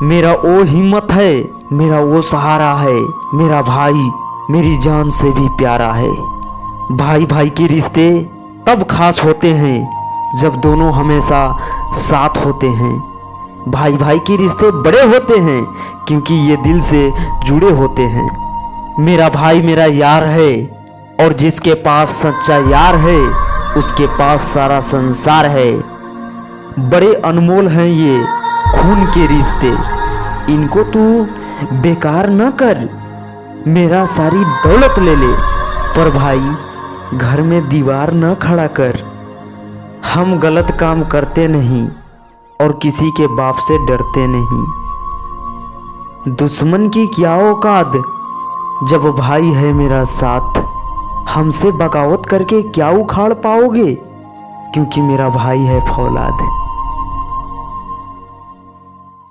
मेरा वो हिम्मत है, मेरा वो सहारा है। मेरा भाई मेरी जान से भी प्यारा है। भाई भाई के रिश्ते तब खास होते हैं जब दोनों हमेशा साथ होते हैं। भाई भाई के रिश्ते बड़े होते हैं क्योंकि ये दिल से जुड़े होते हैं। मेरा भाई मेरा यार है और जिसके पास सच्चा यार है उसके पास सारा संसार है। बड़े अनमोल हैं ये खून के रिश्ते, इनको तू बेकार न कर। मेरा सारी दौलत ले ले पर भाई घर में दीवार न खड़ा कर। हम गलत काम करते नहीं और किसी के बाप से डरते नहीं। दुश्मन की क्या औकात जब भाई है मेरा साथ। हमसे बगावत करके क्या उखाड़ पाओगे, क्योंकि मेरा भाई है फौलाद।